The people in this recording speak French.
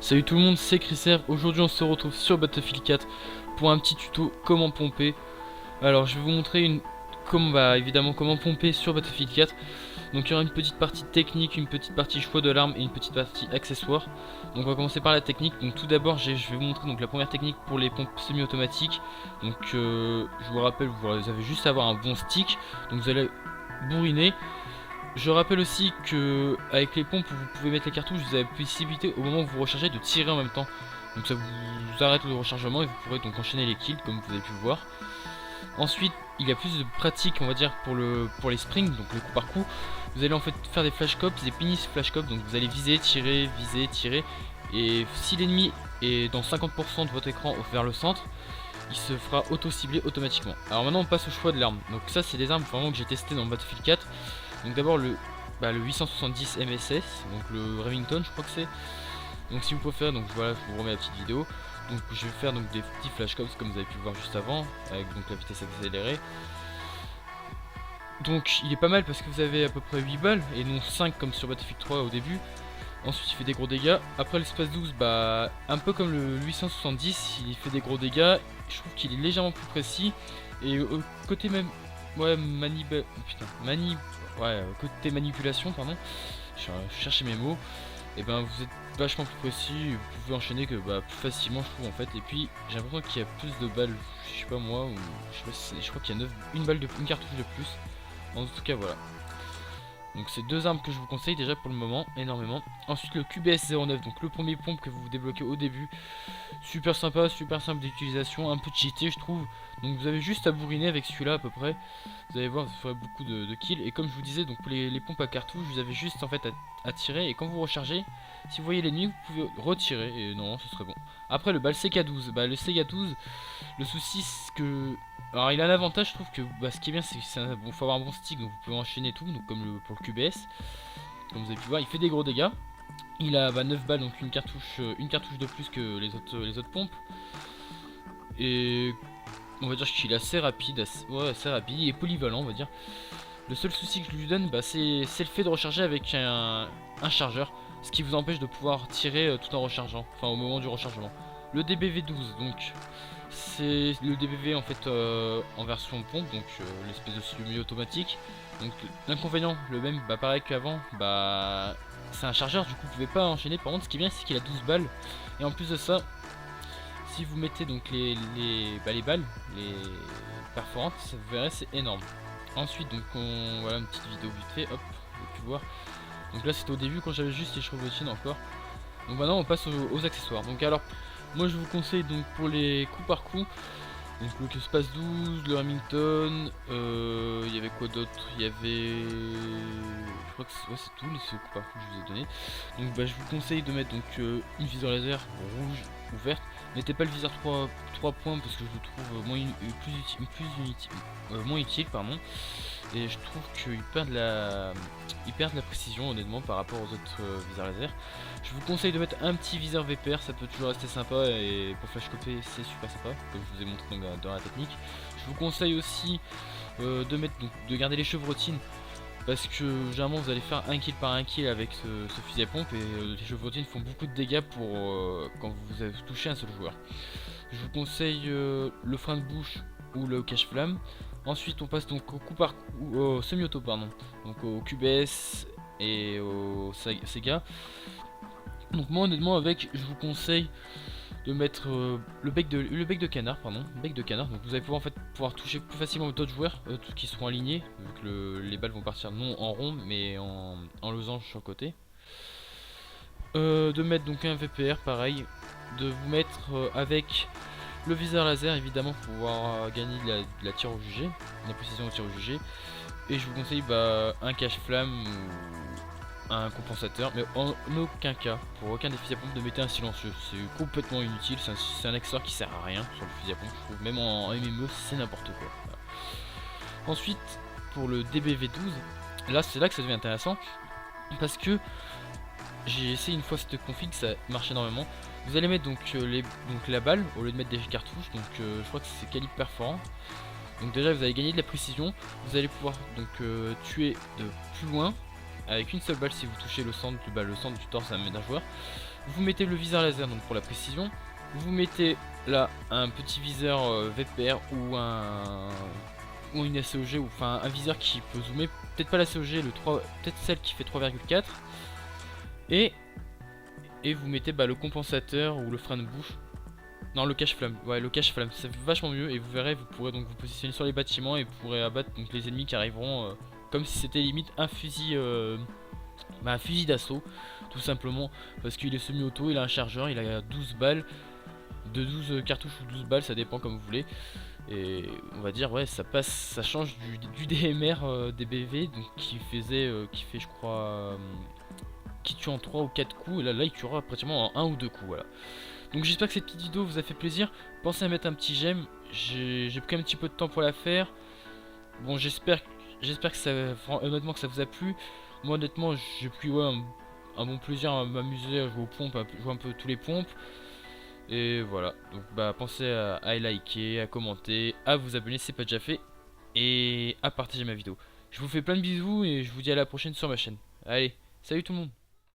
Salut tout le monde, c'est Chriser. Aujourd'hui on se retrouve sur Battlefield 4 pour un petit tuto comment pomper. Alors je vais vous montrer évidemment comment pomper sur Battlefield 4. Donc il y aura une petite partie technique, une petite partie choix de l'arme et une petite partie accessoire. Donc on va commencer par la technique. Donc tout d'abord je vais vous montrer donc la première technique pour les pompes semi-automatiques. Donc je vous rappelle, vous avez juste à avoir un bon stick. Donc vous allez bourriner. Je rappelle aussi que avec les pompes où vous pouvez mettre les cartouches, vous avez la possibilité au moment où vous rechargez de tirer en même temps. Donc ça vous arrête le rechargement et vous pourrez donc enchaîner les kills comme vous avez pu le voir. Ensuite, il y a plus de pratique on va dire pour les springs, donc les coups par coup. Vous allez en fait faire des flash cops, des finis flash cops, donc vous allez viser, tirer. Et si l'ennemi est dans 50% de votre écran vers le centre, il se fera auto-cibler automatiquement. Alors maintenant on passe au choix de l'arme. Donc ça c'est des armes vraiment que j'ai testé dans Battlefield 4. Donc d'abord le 870 MSS, donc le Remington je crois que c'est. Donc si vous préférez, donc voilà, je vous remets la petite vidéo. Donc je vais faire donc des petits flash cops comme vous avez pu le voir juste avant, avec donc la vitesse accélérée. Donc il est pas mal parce que vous avez à peu près 8 balles et non 5 comme sur Battlefield 3 au début. Ensuite il fait des gros dégâts. Après l'espace 12, bah un peu comme le 870, il fait des gros dégâts. Je trouve qu'il est légèrement plus précis. Et côté même ouais côté manipulation pardon. Je cherchais mes mots. Et ben vous êtes vachement plus précis, et vous pouvez enchaîner que plus facilement je trouve en fait. Et puis j'ai l'impression qu'il y a plus de balles, je sais pas moi, ou je sais pas si je crois qu'il y a une cartouche de plus. En tout cas voilà. Donc c'est deux armes que je vous conseille déjà pour le moment, énormément. Ensuite le QBS 09, donc le premier pompe que vous débloquez au début. Super sympa, super simple d'utilisation, un peu cheaté je trouve. Donc vous avez juste à bourriner avec celui-là à peu près. Vous allez voir, vous ferez beaucoup de kills. Et comme je vous disais, donc pour les pompes à cartouche, vous avez juste en fait à tirer. Et quand vous rechargez, si vous voyez l'ennemi, vous pouvez retirer. Et non, ce serait bon. Après le CK12, le CK12, le souci c'est que... Alors il a l'avantage, je trouve que ce qui est bien c'est qu'il faut avoir un bon stick, donc vous pouvez enchaîner tout, donc comme pour le QBS. Comme vous avez pu voir, il fait des gros dégâts. Il a 9 balles, donc une cartouche de plus que les autres pompes. Et on va dire qu'il est assez rapide, assez rapide, il est polyvalent on va dire. Le seul souci que je lui donne, c'est le fait de recharger avec un chargeur. Ce qui vous empêche de pouvoir tirer tout en rechargeant, enfin au moment du rechargement. Le DBV12, donc c'est le DBV en fait en version pompe, donc l'espèce de semi-automatique. Donc l'inconvénient, le même, pareil qu'avant, c'est un chargeur, du coup vous pouvez pas enchaîner. Par contre ce qui est bien c'est qu'il a 12 balles. Et en plus de ça, si vous mettez donc les balles, les perforantes, ça vous verrez c'est énorme. Ensuite donc voilà une petite vidéo vite fait, hop, vous avez pu voir. Donc là c'était au début quand j'avais juste les chevrotines encore. Donc maintenant on passe aux accessoires. Donc alors moi je vous conseille donc pour les coups par coup, donc le Space 12, le Remington, il y avait quoi d'autre? Il y avait... Je crois que c'est tout les coups par coup que je vous ai donné. Donc je vous conseille de mettre donc une viseur laser rouge ou verte. Mettez pas le viseur 3 points parce que je le trouve moins utile pardon. Et je trouve qu'il perd de la précision honnêtement par rapport aux autres viseurs laser. Je vous conseille de mettre un petit viseur VPR, ça peut toujours rester sympa et pour flashcoper c'est super sympa comme je vous ai montré dans la technique. Je vous conseille aussi de garder les chevrotines parce que généralement vous allez faire un kill par un kill avec ce fusil à pompe et les chevrotines font beaucoup de dégâts pour quand vous avez touché un seul joueur. Je vous conseille le frein de bouche ou le cache-flamme. Ensuite on passe donc au semi-auto pardon, donc au QBS et au Sega. Donc moi honnêtement je vous conseille de mettre le bec de canard pardon, donc vous allez pouvoir toucher plus facilement d'autres joueurs qui seront alignés vu que les balles vont partir non en rond mais en losange sur le côté. De mettre donc un VPR pareil, de vous mettre avec le viseur laser évidemment pour pouvoir gagner de la tir au jugé, de la précision au tir au jugé. Et je vous conseille un cache-flamme ou un compensateur, mais en aucun cas, pour aucun des fusils à pompe, de mettre un silencieux. C'est complètement inutile, c'est un accessoire qui sert à rien sur le fusil à pompe, je trouve. Même en MME, c'est n'importe quoi. Voilà. Ensuite, pour le DBV12, c'est là que ça devient intéressant, parce que j'ai essayé une fois cette config, ça marche énormément. Vous allez mettre donc la balle au lieu de mettre des cartouches, donc je crois que c'est calibre perforant. Donc déjà vous allez gagner de la précision, vous allez pouvoir donc tuer de plus loin avec une seule balle si vous touchez le centre du torse d'un joueur. Vous mettez le viseur laser donc pour la précision. Vous mettez là un petit viseur VPR ou une SOG, ou enfin un viseur qui peut zoomer, peut-être pas la SOG, peut-être celle qui fait 3,4. Et vous mettez le compensateur ou le frein de bouche. Non, le cache-flamme. Ouais, le cache-flamme, c'est vachement mieux. Et vous verrez, vous pourrez donc vous positionner sur les bâtiments et vous pourrez abattre donc les ennemis qui arriveront comme si c'était limite un fusil d'assaut, tout simplement. Parce qu'il est semi-auto, il a un chargeur, il a 12 balles, de 12 cartouches ou 12 balles, ça dépend comme vous voulez. Et on va dire, ouais, ça passe, ça change du DMR des BV, donc qui fait, je crois, qui tue en 3 ou 4 coups. Et là il tuera pratiquement en 1 ou 2 coups, voilà. Donc j'espère que cette petite vidéo vous a fait plaisir. Pensez à mettre un petit j'aime. J'ai pris un petit peu de temps pour la faire. Bon, j'espère que ça, honnêtement, que ça vous a plu. Moi, honnêtement, j'ai pris un bon plaisir à m'amuser à jouer aux pompes, à jouer un peu tous les pompes. Et voilà. Donc pensez à liker, à commenter, à vous abonner si c'est pas déjà fait, et à partager ma vidéo. Je vous fais plein de bisous et je vous dis à la prochaine sur ma chaîne. Allez, salut tout le monde.